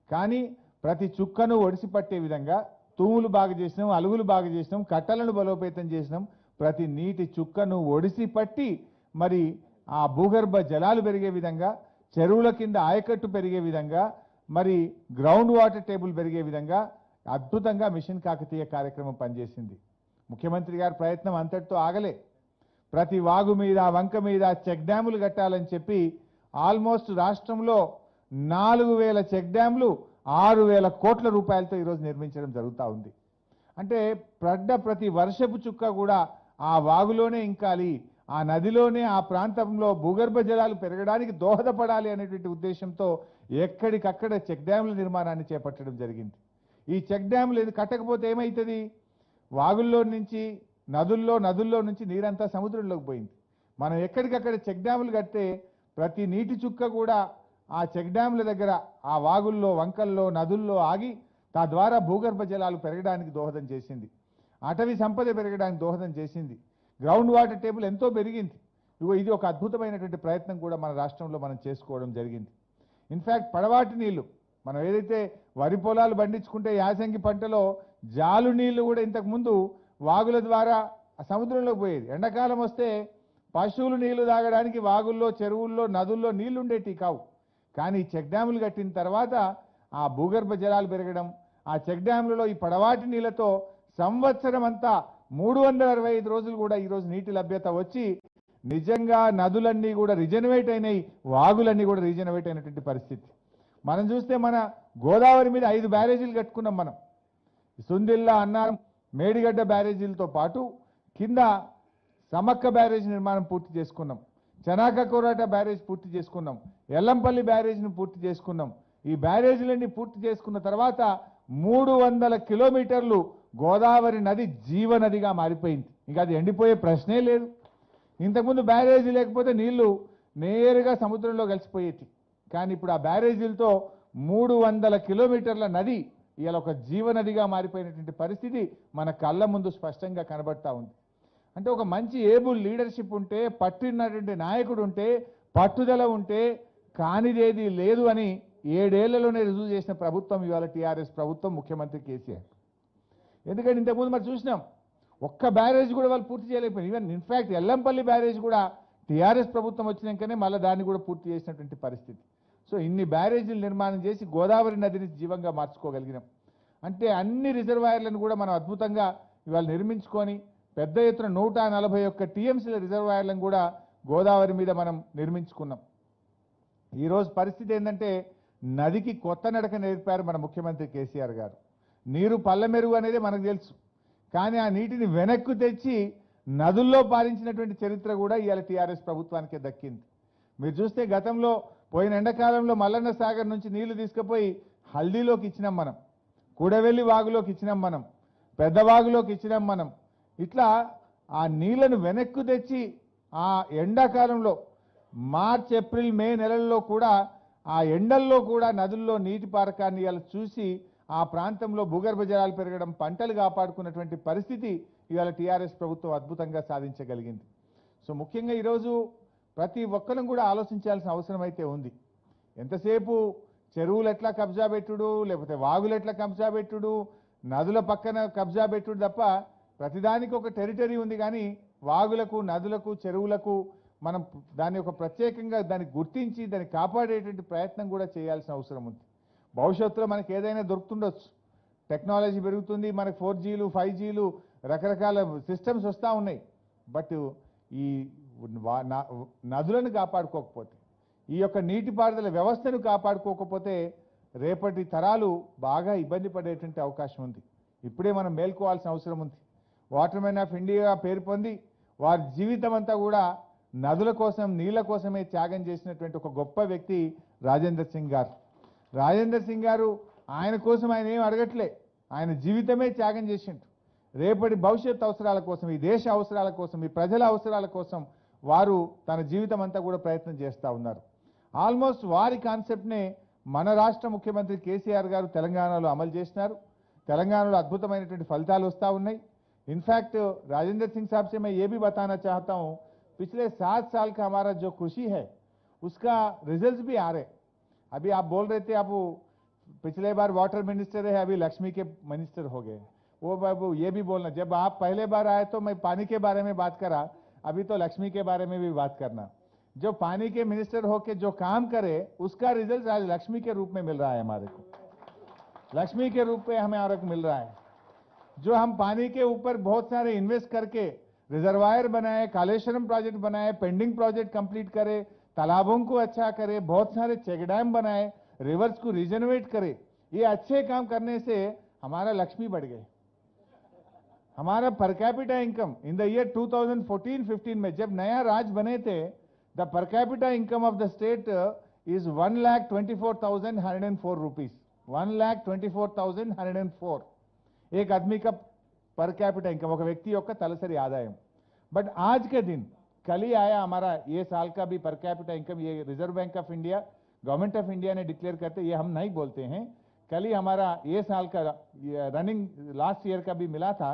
కానీ ప్రతి చుక్కను ఒడిసి పట్టే విధంగా తూములు బాగా చేసినాం, అలుగులు బాగా చేసినాం, కట్టలను బలోపేతం చేసినాం. ప్రతి నీటి చుక్కను ఒడిసి పట్టి మరి ఆ భూగర్భ జలాలు పెరిగే విధంగా, చెరువుల కింద ఆయకట్టు పెరిగే విధంగా, మరి గ్రౌండ్ వాటర్ టేబుల్ పెరిగే విధంగా అద్భుతంగా మిషన్ కాకతీయ కార్యక్రమం పనిచేసింది. ముఖ్యమంత్రి గారి ప్రయత్నం అంతటితో ఆగలే. ప్రతి వాగు మీద, వంక మీద చెక్ డ్యాములు కట్టాలని చెప్పి ఆల్మోస్ట్ రాష్ట్రంలో 4000 చెక్ డ్యాములు 6000 కోట్ల రూపాయలతో ఈరోజు నిర్మించడం జరుగుతూ ఉంది. అంటే ప్రతి వర్షపు చుక్క కూడా ఆ వాగులోనే ఇంకాలి, ఆ నదిలోనే ఆ ప్రాంతంలో భూగర్భ జలాలు పెరగడానికి దోహదపడాలి అనేటువంటి ఉద్దేశంతో ఎక్కడికక్కడ చెక్ డ్యాముల నిర్మాణాన్ని చేపట్టడం జరిగింది. ఈ చెక్ డ్యాములు కట్టకపోతే ఏమవుతుంది, వాగుల్లో నుంచి నదుల్లో నుంచి నీరంతా సముద్రంలోకి పోయింది. మనం ఎక్కడికక్కడ చెక్ డ్యాములు కడితే ప్రతి నీటి చుక్క కూడా ఆ చెక్ డ్యాముల దగ్గర ఆ వాగుల్లో, వంకల్లో, నదుల్లో ఆగి తద్వారా భూగర్భ జలాలు పెరగడానికి దోహదం చేసింది. అటవీ సంపద పెరగడానికి దోహదం చేసింది. గ్రౌండ్ వాటర్ టేబుల్ ఎంతో పెరిగింది. ఇది ఒక అద్భుతమైనటువంటి ప్రయత్నం కూడా మన రాష్ట్రంలో మనం చేసుకోవడం జరిగింది. ఇన్ఫ్యాక్ట్ పడవాటి నీళ్లు మనం ఏదైతే వరి పొలాలు పండించుకుంటే యాసంగి పంటలో జాలు నీళ్లు కూడా ఇంతకుముందు వాగుల ద్వారా సముద్రంలోకి పోయేది. ఎండాకాలం వస్తే పశువులు నీళ్లు తాగడానికి వాగుల్లో, చెరువుల్లో, నదుల్లో నీళ్లు ఉండేటి కావు. కానీ చెక్ డ్యాములు కట్టిన తర్వాత ఆ భూగర్భ జలాలు పెరగడం, ఆ చెక్ డ్యాములలో ఈ పడవాటి నీళ్లతో సంవత్సరం అంతా 365 రోజులు కూడా ఈరోజు నీటి లభ్యత వచ్చి నిజంగా నదులన్నీ కూడా రిజనరేట్ అయినాయి, వాగులన్నీ కూడా రిజనరేట్ అయినటువంటి పరిస్థితి. మనం చూస్తే మన గోదావరి మీద 5 బ్యారేజీలు కట్టుకున్నాం. మనం సుందిల్లా, అన్నారం, మేడిగడ్డ బ్యారేజీలతో పాటు కింద సమక్క బ్యారేజ్ నిర్మాణం పూర్తి చేసుకున్నాం, చనాక కోరాట బ్యారేజ్ పూర్తి చేసుకున్నాం, ఎల్లంపల్లి బ్యారేజ్ను పూర్తి చేసుకున్నాం. ఈ బ్యారేజీలన్నీ పూర్తి చేసుకున్న తర్వాత 300 కిలోమీటర్లు గోదావరి నది జీవనదిగా మారిపోయింది. ఇంకా అది ఎండిపోయే ప్రశ్నే లేదు. ఇంతకుముందు బ్యారేజీ లేకపోతే నీళ్లు నేరుగా సముద్రంలో కలిసిపోయేటి. కానీ ఇప్పుడు ఆ బ్యారేజీలతో 300 కిలోమీటర్ల నది ఇవాళ ఒక జీవనదిగా మారిపోయినటువంటి పరిస్థితి మన కళ్ళ ముందు స్పష్టంగా కనబడతా ఉంది. అంటే ఒక మంచి ఏబుల్ లీడర్షిప్ ఉంటే, పట్టినటువంటి నాయకుడు ఉంటే, పట్టుదల ఉంటే కానిదేది లేదు అని 7 ఏళ్లలోనే రుజువు చేసిన ప్రభుత్వం ఇవాళ టీఆర్ఎస్ ప్రభుత్వం, ముఖ్యమంత్రి కేసీఆర్. ఎందుకంటే ఇంతకుముందు మరి చూసినాం, ఒక్క బ్యారేజ్ కూడా వాళ్ళు పూర్తి చేయలేకపోయింది. ఈవెన్ ఇన్ఫ్యాక్ట్ ఎల్లంపల్లి బ్యారేజ్ కూడా టీఆర్ఎస్ ప్రభుత్వం వచ్చినాకనే మళ్ళీ దాన్ని కూడా పూర్తి చేసినటువంటి పరిస్థితి. సో ఇన్ని బ్యారేజీలు నిర్మాణం చేసి గోదావరి నదిని జీవంగా మార్చుకోగలిగినాం. అంటే అన్ని రిజర్వాయర్లను కూడా మనం అద్భుతంగా ఇవాళ నిర్మించుకొని పెద్ద ఎత్తున 141 టీఎంసీల రిజర్వాయర్లను కూడా గోదావరి మీద మనం నిర్మించుకున్నాం. ఈరోజు పరిస్థితి ఏంటంటే నదికి కొత్త నడక నేర్పారు మన ముఖ్యమంత్రి కేసీఆర్ గారు. నీరు పల్లమెరుగు అనేది మనకు తెలుసు, కానీ ఆ నీటిని వెనక్కు తెచ్చి నదుల్లో పారించినటువంటి చరిత్ర కూడా ఇవాళ టీఆర్ఎస్ ప్రభుత్వానికే దక్కింది. మీరు చూస్తే గతంలో పోయిన ఎండాకాలంలో మల్లన్న సాగర్ నుంచి నీళ్లు తీసుకుపోయి హల్దీలోకి ఇచ్చినాం మనం, కూడవెల్లి వాగులోకి ఇచ్చినాం మనం, పెద్ద వాగులోకి ఇచ్చినాం మనం. ఇట్లా ఆ నీళ్లను వెనక్కు తెచ్చి ఆ ఎండాకాలంలో మార్చ్, ఏప్రిల్, మే నెలల్లో కూడా ఆ ఎండల్లో కూడా నదుల్లో నీటి పారకాన్ని ఇవాళ చూసి ఆ ప్రాంతంలో భూగర్భ జలాలు పెరగడం, పంటలు కాపాడుకున్నటువంటి పరిస్థితి ఇవాళ టీఆర్ఎస్ ప్రభుత్వం అద్భుతంగా సాధించగలిగింది. సో ముఖ్యంగా ఈరోజు ప్రతి ఒక్కరం కూడా ఆలోచించాల్సిన అవసరం అయితే ఉంది. ఎంతసేపు చెరువులు ఎట్లా కబ్జా పెట్టుడు, లేకపోతే వాగులు ఎట్లా కబ్జా పెట్టుడు, నదుల పక్కన కబ్జా పెట్టుడు తప్ప ప్రతిదానికి ఒక టెరిటరీ ఉంది. కానీ వాగులకు, నదులకు, చెరువులకు మనం దాన్ని ఒక ప్రత్యేకంగా దాన్ని గుర్తించి దాన్ని కాపాడేటువంటి ప్రయత్నం కూడా చేయాల్సిన అవసరం ఉంది. భవిష్యత్తులో మనకి ఏదైనా దొరుకుతుండొచ్చు, టెక్నాలజీ పెరుగుతుంది, మనకు 4Gలు 5Gలు రకరకాల సిస్టమ్స్ వస్తూ ఉన్నాయి. బట్ ఈ నదులను కాపాడుకోకపోతే, ఈ యొక్క నీటిపారుదల వ్యవస్థను కాపాడుకోకపోతే రేపటి తరాలు బాగా ఇబ్బంది పడేటువంటి అవకాశం ఉంది. ఇప్పుడే మనం మేల్కోవాల్సిన అవసరం ఉంది. వాటర్ మ్యాన్ ఆఫ్ ఇండియా పేరు పొంది వారి జీవితం అంతా కూడా నదుల కోసం, నీళ్ల కోసమే త్యాగం చేసినటువంటి ఒక గొప్ప వ్యక్తి రాజేందర్ సింగ్ గారు. రాజేందర్ సింగ్ గారు ఆయన కోసం ఆయన ఏం అడగట్లే, ఆయన జీవితమే త్యాగం చేసిండు. రేపటి భవిష్యత్ అవసరాల కోసం, ఈ దేశ అవసరాల కోసం, ఈ ప్రజల అవసరాల కోసం వారు తన జీవితం అంతా కూడా ప్రయత్నం చేస్తూ ఉన్నారు. ఆల్మోస్ట్ వారి కాన్సెప్ట్నే మన రాష్ట్ర ముఖ్యమంత్రి కేసీఆర్ గారు తెలంగాణలో అమలు చేసినారు. తెలంగాణలో అద్భుతమైనటువంటి ఫలితాలు వస్తూ ఉన్నాయి. इनफैक्ट राजेंद्र सिंह साहब से मैं ये भी बताना चाहता हूं, पिछले 7 साल का हमारा जो कृषि है उसका रिजल्ट्स भी आ रहे. अभी आप बोल रहे थे, आप पिछले बार वाटर मिनिस्टर है, अभी लक्ष्मी के मिनिस्टर हो गए. वो बाबू ये भी बोलना, जब आप पहले बार आए तो मैं पानी के बारे में बात करा, अभी तो लक्ष्मी के बारे में भी बात करना. जो पानी के मिनिस्टर होके जो काम करे उसका रिजल्ट आज लक्ष्मी के रूप में मिल रहा है हमारे को, लक्ष्मी के रूप में हमें और मिल रहा है. जो हम पानी के ऊपर बहुत सारे इन्वेस्ट करके रिजर्वायर बनाए, कालेश्वरम प्रोजेक्ट बनाए, पेंडिंग प्रोजेक्ट कंप्लीट करे, तालाबों को अच्छा करे, बहुत सारे चेक डैम बनाए, रिवर्स को रिजनरेट करे, ये अच्छे काम करने से हमारा लक्ष्मी बढ़ गए. हमारा per capita income in the year 2014-15 में जब नया राज बने थे, the per capita income of the state is 1,24,104 rupees. 1,24,104 एक आदमी का पर कैपिटा इनकम, ఒక వ్యక్తి యొక్క తలసరి ఆదాయం. बट आज के दिन कल ही आया हमारा ये साल का भी पर कैपिटा इनकम, ये reserve bank of India, government of India ने डिक्लेयर करते, ये हम नहीं बोलते हैं. कल ही हमारा ये साल का रनिंग लास्ट ईयर का भी मिला था.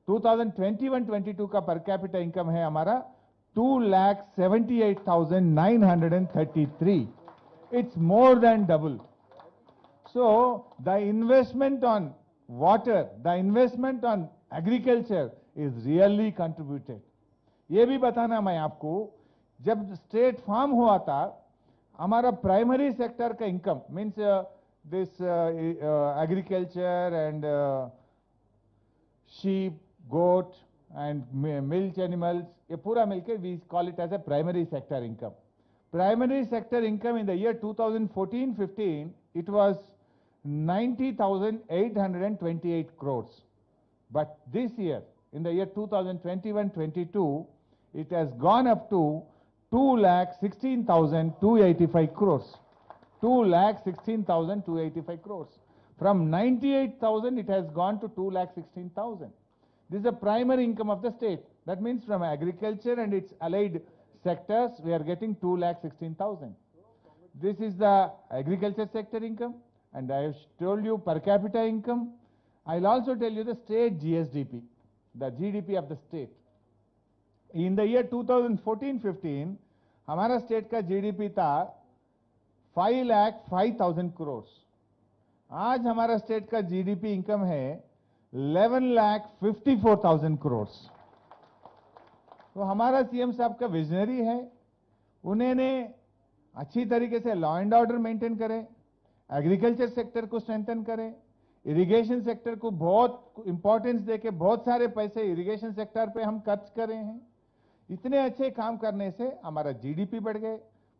2021-22 का पर कैपिटा इनकम है हमारा 2,78,933. It's more than double. So the investment on water, the investment on agriculture is really contributed. ये भी बताना मैं आपको, जब स्टेट फार्म हुआ था, हमारा प्राइमरी सेक्टर का income means this agriculture and sheep, goat and milk animals, ये पूरा मिलकर we call it as a primary sector income. Primary sector income in the year 2014-15 it was 90,828 crores. But this year, in the year 2021-22, it has gone up to 2,16,285 crores. 2,16,285 crores. From 98,000, it has gone to 2,16,000. This is the primary income of the state. That means from agriculture and its allied sectors, we are getting 2,16,000. This is the agriculture sector income. And I have told you per capita income. I'll also tell you the state GSDP, the GDP of the state. In the year 2014-15, हमारा state का GDP था 5,05,000 करोड़। आज हमारा state का GDP income है 11,54,000 करोड़। तो हमारा CM साहब का विजनरी है, उन्होंने अच्छी तरीके से लॉ एंड ऑर्डर मेंटेन करें, एग्रीकल्चर सेक्टर को स्ट्रेंथन करें, इरिगेशन सेक्टर को बहुत इंपॉर्टेंस देके बहुत सारे पैसे इरिगेशन सेक्टर पे हम खर्च कर रहे हैं। इतने अच्छे काम करने से हमारा जीडीपी बढ़ गए,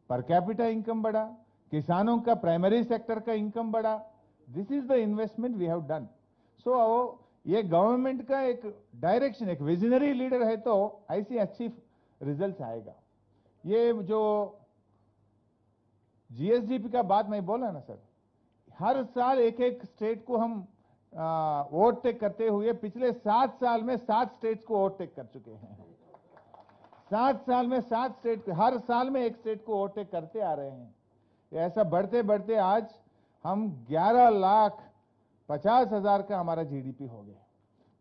पर कैपिटा इनकम बढ़ा, किसानों का प्राइमरी सेक्टर का इनकम बढ़ा। This is the investment we have done. So ये गवर्नमेंट का एक डायरेक्शन, एक विजनरी लीडर है तो ऐसी अच्छी रिजल्ट्स आएगा। ये जो जीएसडीपी का बात मैं बोला ना सर, हर साल एक एक स्टेट को हम ओवरटेक करते हुए पिछले 7 साल में 7 स्टेट्स को ओवरटेक कर चुके हैं। 7 साल में 7 स्टेट, हर साल में एक स्टेट को ओवरटेक करते आ रहे हैं। ऐसा बढ़ते बढ़ते आज हम 11,50,000 का हमारा जीडीपी हो गया।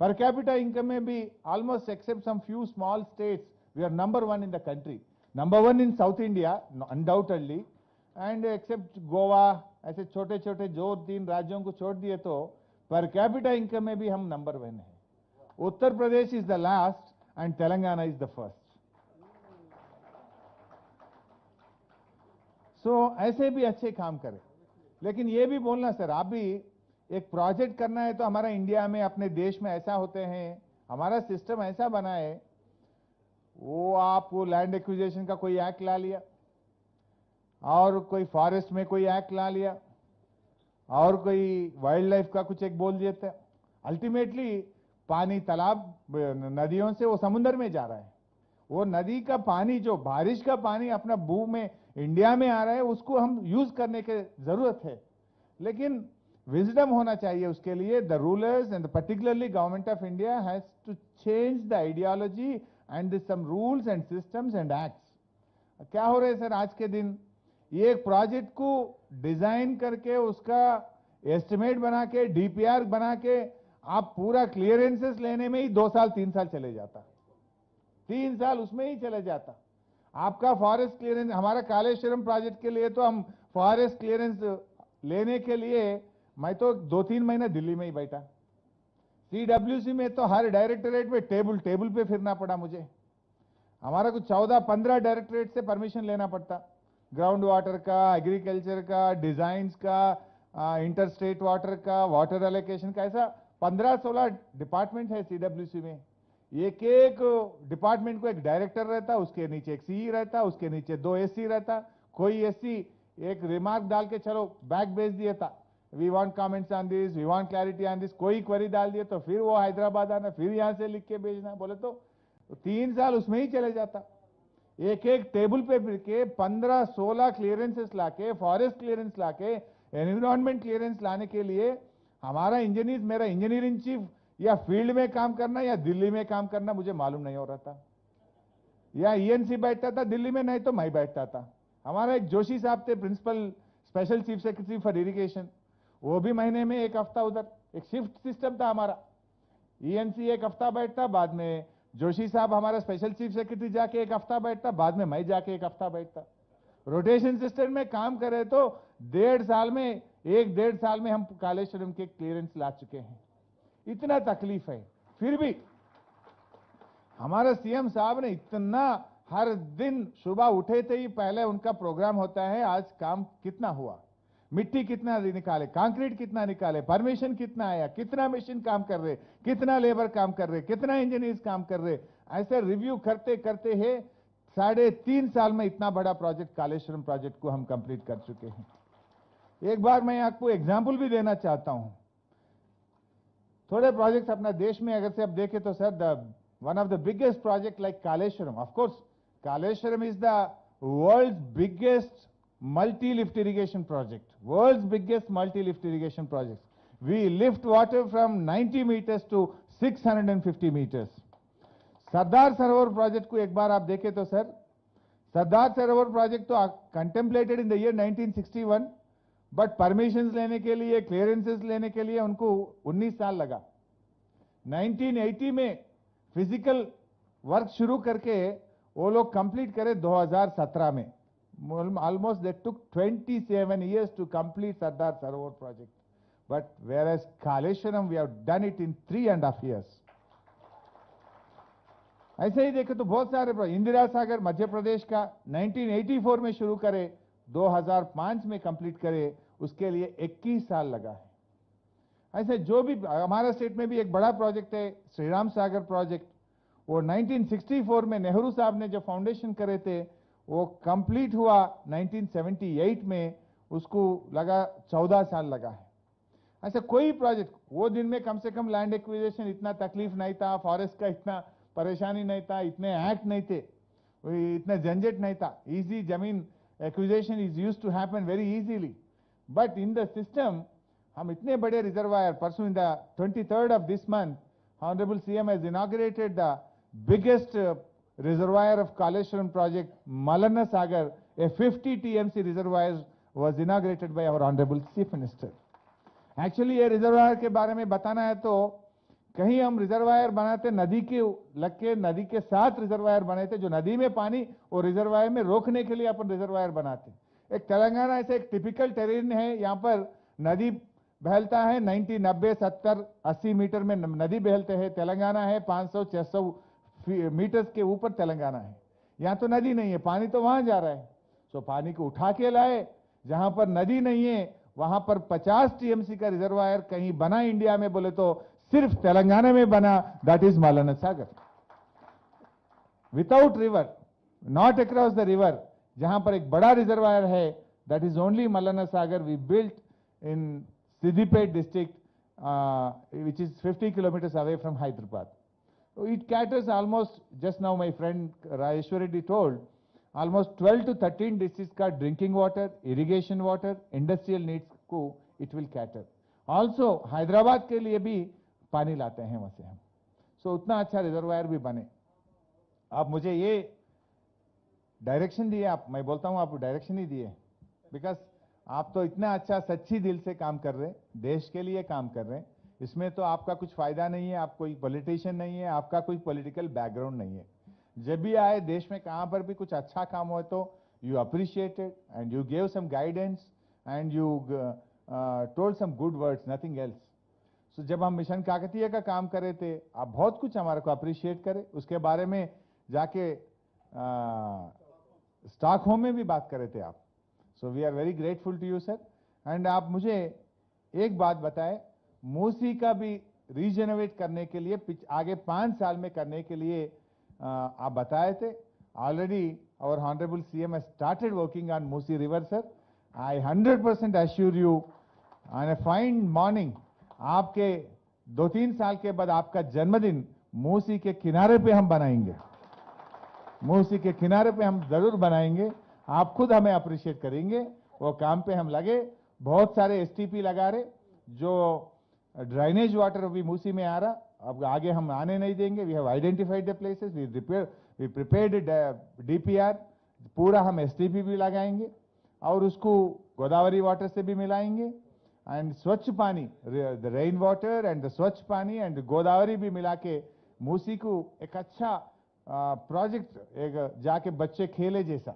पर कैपिटा इनकम में भी almost except some few small states we are number 1 in the country, number 1 in South India undoubtedly, and except Goa, ऐसे छोटे छोटे जो 3 राज्यों को छोड़ दिए तो पर कैपिटा इनकम में भी हम नंबर 1 है। Uttar Pradesh is the last and Telangana is the first. So ऐसे भी अच्छे काम करें। लेकिन ये भी बोलना सर, आप भी एक प्रोजेक्ट करना है तो हमारा इंडिया में अपने देश में ऐसा होते हैं, हमारा सिस्टम ऐसा बना है, वो आप वो लैंड एक्विजिशन का कोई एक्ट ला लिया और कोई फॉरेस्ट में कोई एक्ट ला लिया और कोई वाइल्ड लाइफ का कुछ एक बोल देते हैं। अल्टीमेटली पानी तालाब नदियों से वो समुद्र में जा रहा है। वो नदी का पानी, जो बारिश का पानी अपना भू में इंडिया में आ रहा है, उसको हम यूज करने की जरूरत है। लेकिन विजडम होना चाहिए उसके लिए। The rulers and particularly government of India has to change the ideology and some rules and systems and acts. क्या हो रहा है सर आज के दिन, ये एक प्रोजेक्ट को डिजाइन करके उसका एस्टिमेट बना के डीपीआर बना के आप पूरा क्लियरेंसेस लेने में ही 2 साल 3 साल चले जाता, 3 साल उसमें ही चले जाता। आपका फॉरेस्ट क्लियरेंस, हमारा कालेश्वरम प्रोजेक्ट के लिए तो हम फॉरेस्ट क्लियरेंस लेने के लिए मैं तो 2-3 महीने दिल्ली में ही बैठा। सीडब्ल्यूसी में तो हर डायरेक्टरेट में टेबल पे फिरना पड़ा मुझे। हमारा कुछ 14-15 डायरेक्टरेट से परमिशन लेना पड़ता, ग्राउंड वाटर का, एग्रीकल्चर का, डिजाइन्स का, इंटर-स्टेट वाटर का, वाटर एलोकेशन का, ऐसा 15-16 डिपार्टमेंट है सीडब्ल्यूसी में। एक एक डिपार्टमेंट को एक डायरेक्टर रहता, उसके नीचे एक सीई रहता, उसके नीचे 2 एससी रहता। कोई एससी एक रिमार्क डाल के चलो बैक भेज दिया था, we want comments on this, we want clarity on this, कोई क्वेरी डाल दिया तो फिर वो हैदराबाद आना, फिर यहां से लिख के भेजना, बोले तो 3 साल उसमें ही चले जाता। एक एक टेबल पे फिर के 15-16 क्लियरेंसेस लाके, फॉरेस्ट क्लियरेंस लाके, एनवायरमेंट क्लियरेंस लाने के लिए हमारा इंजीनियर, मेरा इंजीनियर इन चीफ या फील्ड में काम करना या दिल्ली में काम करना मुझे मालूम नहीं हो रहा था। या ईएनसी बैठता था दिल्ली में, नहीं तो मैं बैठता था। हमारा एक जोशी साहब थे principal special chief secretary for irrigation, वो भी महीने में एक हफ्ता उधर, एक शिफ्ट सिस्टम था हमारा। ईएनसी एक हफ्ता बैठता, बाद में जोशी साहब हमारा स्पेशल चीफ सेक्रेटरी जाके एक हफ्ता बैठता, बाद में मैं जाके एक हफ्ता बैठता। रोटेशन सिस्टम में काम करे तो 1.5 साल में, 1-1.5 साल में हम कालेश्वरम के क्लियरेंस ला चुके हैं। इतना तकलीफ है, फिर भी हमारा सीएम साहब ने इतना, हर दिन सुबह उठे थे ही पहले उनका प्रोग्राम होता है, आज काम कितना हुआ, मिट्टी कितना निकाले, कंक्रीट कितना निकाले, परमिशन कितना आया, कितना मशीन काम कर रहे, कितना लेबर काम कर रहे, कितना इंजीनियर्स काम कर रहे, ऐसे रिव्यू करते करते है 3.5 साल में इतना बड़ा प्रोजेक्ट, कालेश्वरम प्रोजेक्ट को हम कंप्लीट कर चुके हैं। एक बार मैं आपको एग्जाम्पल भी देना चाहता हूं। थोड़े प्रोजेक्ट्स अपना देश में अगर से आप देखें तो sir, one of the biggest project like Kaleshwaram, of course Kaleshwaram is the world's biggest multi-lift irrigation project, world's biggest multi-lift irrigation project. We lift water from 90 meters to 650 meters. Sardar Sarovar project को एक बार आप देखें तो सर, सरदार सरोवर प्रोजेक्ट तो contemplated in the year 1961, but permissions लेने के लिए, clearances लेने के लिए उनको 19 साल लगा। 1980 में फिजिकल वर्क शुरू करके वो लोग कंप्लीट करे 2017 में. Almost they took 27 years to complete Sardar Sarovar project. But whereas Kaleshwaram, we have done it in 3.5 years. ऐसे ही देखे तो बहुत सारे प्रोजेक्ट. इंदिरा सागर मध्य प्रदेश का 1984 में शुरू करे, 2005 में कंप्लीट करे, उसके लिए 21 साल लगा है. ऐसे जो भी हमारा स्टेट में भी एक बड़ा प्रोजेक्ट है श्री राम सागर प्रोजेक्ट, वो 1964 में नेहरू साहब ने जो फाउंडेशन करे थे वो कंप्लीट हुआ 1978 में, उसको लगा 14 साल लगा है. ऐसा कोई प्रोजेक्ट वो दिन में कम से कम लैंड एक्विजिशन इतना तकलीफ नहीं था, फॉरेस्ट का इतना परेशानी नहीं था, इतने एक्ट नहीं थे, इतना झंझट नहीं था. इजी जमीन acquisition is used to happen very easily. But in the system हम इतने बड़े रिजर्वायर, परसों in the 23rd of this month, Honorable CM has inaugurated the biggest reservoir of Kaleshwaram project, Malana Sagar, a 50 TMC reservoir was inaugurated by our Honorable Chief Minister. Actually ये reservoir के बारे में बताना है तो कहीं हम रिजर्वायर बनाते नदी के लग के, नदी के साथ रिजर्वायर बने थे, जो नदी में पानी और रिजर्वायर में रोकने के लिए अपन रिजर्वायर बनाते. एक तेलंगाना ऐसे एक टिपिकल टेरेन है, यहाँ पर नदी बहलता है 90, 90, 70, 80 मीटर में नदी बहलते हैं. तेलंगाना है 500, 600 मीटर्स के ऊपर तेलंगाना है. यहाँ तो नदी नहीं है, पानी तो वहां जा रहा है. सो पानी को उठा के लाए, जहां पर नदी नहीं है वहां पर 50 टीएमसी का रिजर्वायर कहीं बना इंडिया में बोले तो सिर्फ तेलंगाना में बना, that is Mallanna Sagar. Without river, not across the river, जहां पर एक बड़ा रिजर्वायर है, that is only Mallanna Sagar. We built in Siddipet district, which is 50 kilometers away from Hyderabad. So it caters almost, just now my friend Rajeshwar Reddy told, almost 12 to 13 districts ka drinking water, irrigation water, industrial needs ko it will cater. Also Hyderabad ke liye bhi पानी लाते हैं वहां से हम. So उतना अच्छा reservoir भी बने. आप मुझे ये डायरेक्शन दिए, आप, मैं बोलता हूं आप डायरेक्शन ही दिए, बिकॉज आप तो इतना अच्छा सच्ची दिल से काम कर रहे हैं, देश के लिए काम कर रहे हैं. इसमें तो आपका कुछ फायदा नहीं है, आप कोई पॉलिटिशियन नहीं है, आपका कोई पॉलिटिकल बैकग्राउंड नहीं है. जब भी आए देश में कहां पर भी कुछ अच्छा काम हो तो you appreciated and you gave some guidance and you told some good words, nothing else. So जब हम मिशन काकतीय का काम कर रहे थे, आप बहुत कुछ हमारे को अप्रिशिएट करे, उसके बारे में जाके स्टॉकहोम में भी बात कर रहे थे आप. So we are very grateful to you sir. And आप मुझे एक बात बताए, मूसी का भी रीजेनरेट करने के लिए आगे 5 साल में करने के लिए आप बताए थे. Already our honourable CM has started working on Musi river sir. I 100% assure you on a fine morning, आपके 2-3 साल के बाद आपका जन्मदिन मूसी के किनारे पे हम बनाएंगे. मूसी के किनारे पे हम जरूर बनाएंगे. आप खुद हमें अप्रिशिएट करेंगे. वो काम पे हम लगे, बहुत सारे एसटीपी लगा रहे, जो ड्राइनेज वाटर अभी मूसी में आ रहा, अब आगे हम आने नहीं देंगे. We have identified the places, we prepared DPR, पूरा हम एसटीपी भी लगाएंगे और उसको गोदावरी वाटर से भी मिलाएंगे. एंड स्वच्छ पानी, the rain water and the स्वच्छ पानी एंड गोदावरी भी मिला के मूसी को एक अच्छा प्रोजेक्ट, एक जाके बच्चे खेले जैसा,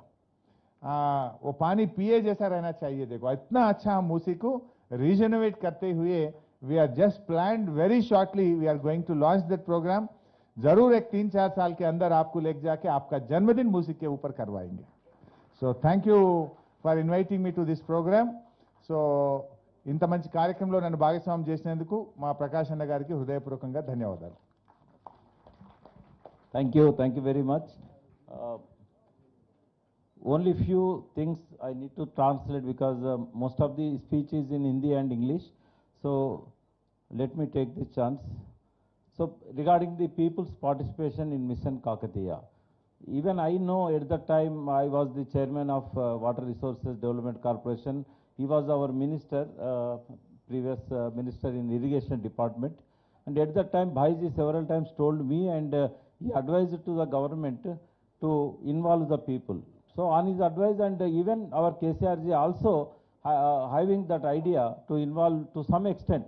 वो पानी पिए जैसा रहना चाहिए. देखो इतना अच्छा हम मूसी को रीजनरेट करते हुए, we are just planned very shortly, we are going to launch that programme. जरूर एक 3-4 साल के अंदर आपको लेके जाके आपका जन्मदिन मूसी के ऊपर करवाएंगे. So thank you for inviting me to this programme. So ఇంత మంచి కార్యక్రమంలో నన్ను భాగస్వామ్యం చేసినందుకు మా ప్రకాష్ అన్న గారికి హృదయపూర్వకంగా ధన్యవాదాలు. Thank you very much. Only few things I need to translate because most of the speech is in Hindi and English. So let me take this chance. So regarding the people's participation in Mission Kakatiya, even I know at that time I was the chairman of Water Resources Development Corporation. He was our minister, previous minister in irrigation department. And at that time, Bhaiji several times told me and he advised to the government to involve the people. So on his advice and even our KCRG also having that idea to involve to some extent,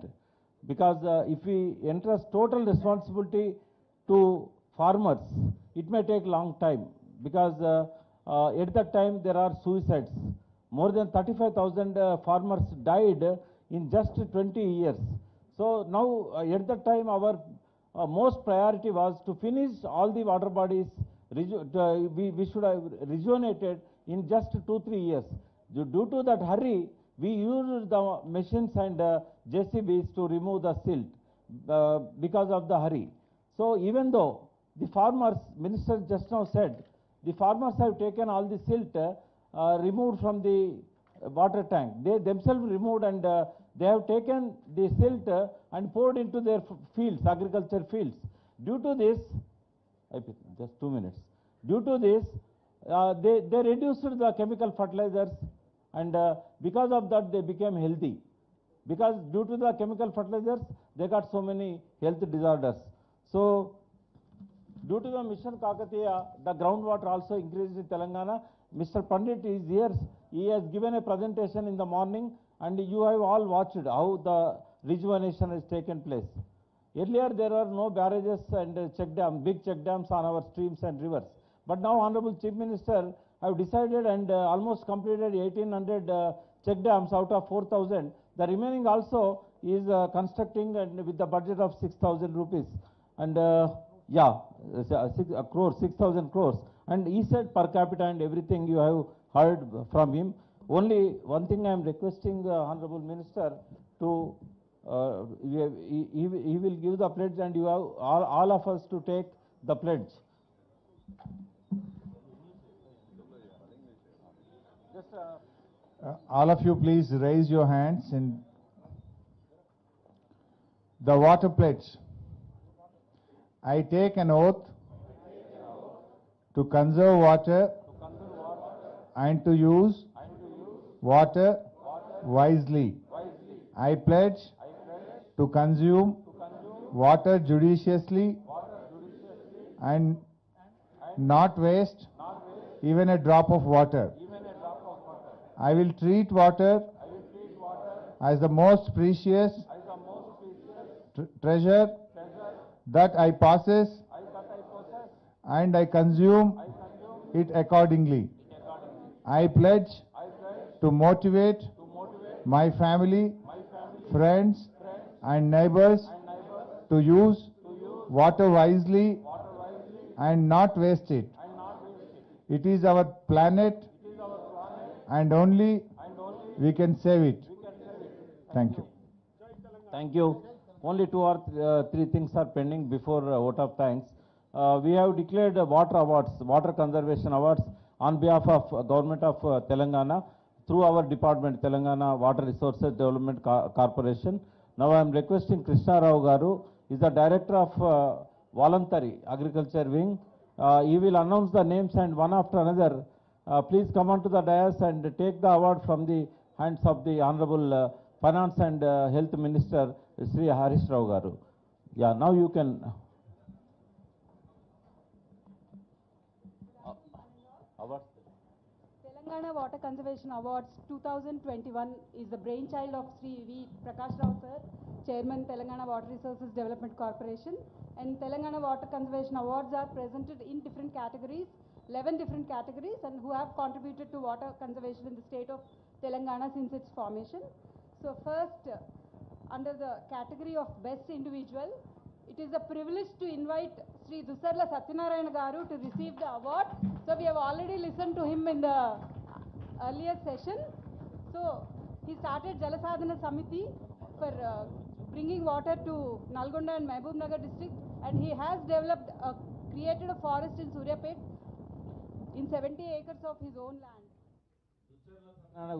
because if we entrust total responsibility to farmers, it may take long time. because at that time there are suicides. More than 35,000 farmers died in just 20 years. So now at that time our most priority was to finish all the water bodies. We should have rejuvenated in just 2-3 years. Due to that hurry, we used the machines and JCBs to remove the silt because of the hurry. So even though the farmers, Minister just now said, the farmers have taken all the silt removed from the water tank. They themselves removed and they have taken the silt and poured into their fields, agriculture fields. Due to this, just 2 minutes. Due to this, they reduced the chemical fertilizers, and because of that they became healthy. Because due to the chemical fertilizers, they got so many health disorders. So due to the Mission Kakatiya, the groundwater also increased in Telangana. Mr. Pandit is here. He has given a presentation in the morning, and you have all watched how the rejuvenation has taken place. Earlier, there are no barrages and check dams, big check dams on our streams and rivers. But now, Honorable Chief Minister have decided and almost completed 1,800 check dams out of 4,000. The remaining also is constructing and with the budget of 6,000 rupees. And 6,000 crores. And he said per capita and everything you have heard from him. Only one thing I am requesting the Honorable Minister to, he will give the pledge and you have all of us to take the pledge. Just, all of you please raise your hands in the water pledge. I take an oath to conserve water and to use water wisely. I pledge to consume water judiciously and not waste even a drop of water. I will treat water as the most precious treasure that I possess, and I consume it accordingly. I pledge to motivate my family, friends and neighbors to use water wisely and not waste it. It is our planet and only we can save it. Thank you. Thank you. Only 2 or 3 things are pending before vote of thanks. We have declared water awards, water conservation awards on behalf of Government of Telangana through our department, Telangana Water Resources Development Corporation. Now I am requesting Krishna Rao Garu, is the Director of Voluntary Agriculture Wing. He will announce the names and one after another. Please come on to the dais and take the award from the hands of the Honorable Finance and Health Minister, Sri Harish Rao Garu. Yeah, now you can. Awards. Telangana Water Conservation Awards 2021 is the brainchild of Sri V. Prakash Rao sir, Chairman Telangana Water Resources Development Corporation. And Telangana Water Conservation Awards are presented in different categories, 11 different categories, and who have contributed to water conservation in the state of Telangana since its formation. So first, under the category of Best Individual, it is a privilege to invite Sri Dusarla Satyanarayana Garu to receive the award. So we have already listened to him in the earlier session. So he started Jalasadhana Samiti for bringing water to Nalgonda and Mehboob Nagar district, and he has developed, created a forest in Suryapet in 70 acres of his own land.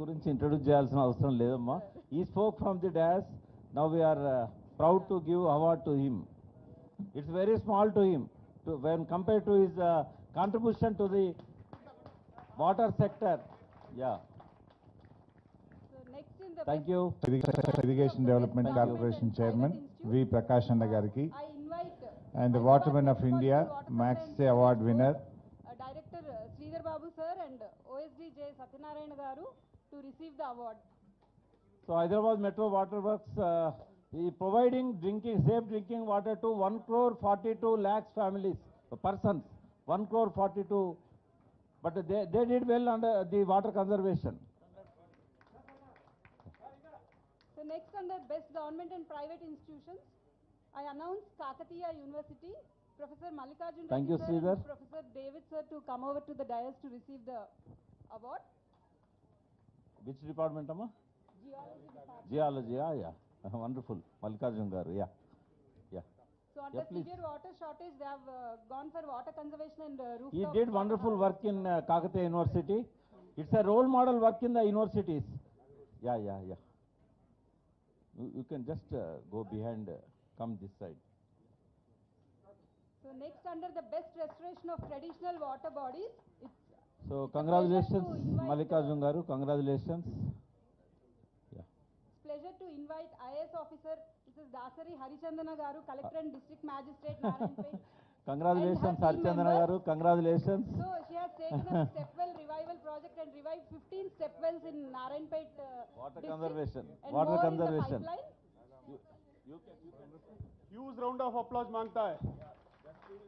గురించి introduce చేయాల్సిన అవసరం లేదమ్మా. He spoke from the dais. Now we are proud to give award to him. It's very small to him when compared to his contribution to the water sector. Yeah. So next in the Thank you. Irrigation Development Corporation Chairman V. Prakash Anna Gariki I invite and the Waterman of India Max Award winner Director Sridhar Babu sir and OSD J. Satyanarayana Garu to receive the award. So Hyderabad Metro Water Works is providing safe drinking water to 1 crore 42 lakhs families, persons, 1 crore 42 but they did well under the water conservation. So next, under Best Government and Private Institutions, I announce Kakatiya University, Professor Mallikarjun Thank Reddy you, sir Sridhar. and Professor David sir to come over to the dais to receive the award. Which department, Amma? Geology Department. Geology, yeah. Wonderful. Mallikarjun garu, yeah. So under Yeah, please. severe water shortage, they have gone for water conservation and rooftop. He did wonderful work in Kakatiya University. It's a role model work in the universities. Yeah. You can just go behind, come this side. So next, under the Best Restoration of Traditional Water Bodies, So It's a congratulations, pleasure to invite, Mallikarjun garu. Congratulations. Yeah. it's pleasure to invite IAS officer Mrs. Dasari Harichandana garu, Collector and District Magistrate Narayanpet. Congratulations, And her team Harichandana members. garu. Congratulations. So she has taken up stepwell revival project and revived 15 stepwells in Narayanpet Water district conservation. and Water more conservation. in the pipeline. Huge round of applause मांगता है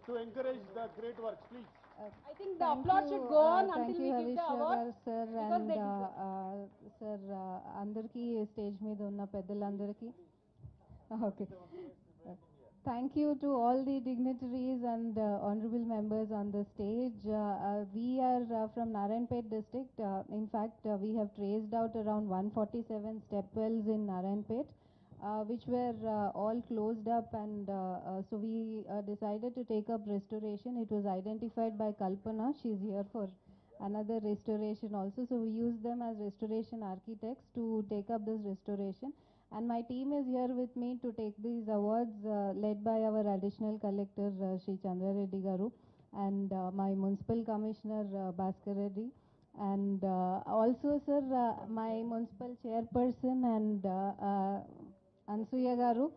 to encourage the great works, please. I think the applause should go on thank until you, we give the Harish award garu, sir, because and they deserve. sir, అందరికీ stage మీద ఉన్న పెద్దలందరికీ okay thank you to all the dignitaries and honorable members on the stage. We are from Narayanpet district. In fact, we have traced out around 147 step wells in Narayanpet, which were all closed up, and so we decided to take up restoration. It was identified by Kalpana. She's here for another restoration also. So we used them as restoration architects to take up this restoration. And my team is here with me to take these awards, led by our additional collector, Sri Chandra Reddy garu, and my municipal commissioner, Bhaskar Reddy. And also, sir, my municipal chairperson and Ansuya garu,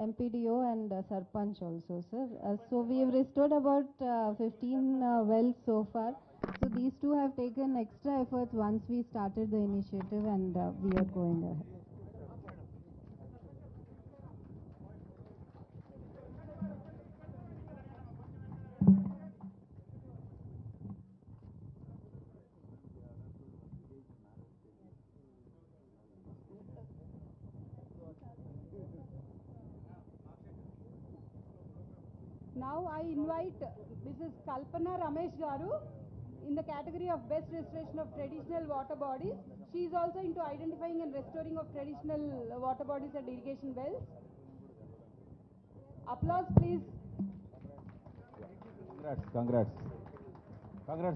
MPDO and Sarpanch also, sir. So we have restored about 15 wells so far. So these two have taken extra efforts once we started the initiative, and we are going ahead. Now I invite Mrs. Kalpana Ramesh garu in the category of Best Restoration of Traditional Water Bodies. She is also into identifying and restoring of traditional water bodies and irrigation wells. Applause, please. Congrats,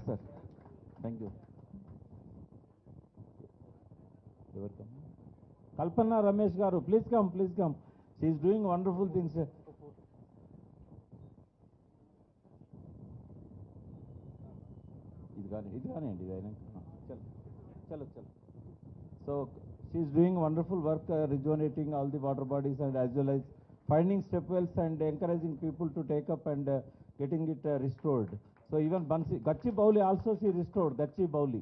sir. Thank you. You are coming. Kalpana Ramesh garu, please come. She is doing wonderful things. ఇది కానివ్వండి ఇది అయినాక చలో so she is doing wonderful work, rejuvenating all the water bodies and as well as finding step wells and encouraging people to take up and getting it restored. So even Bansi Gachi Bauli also she restored Gachi Bauli.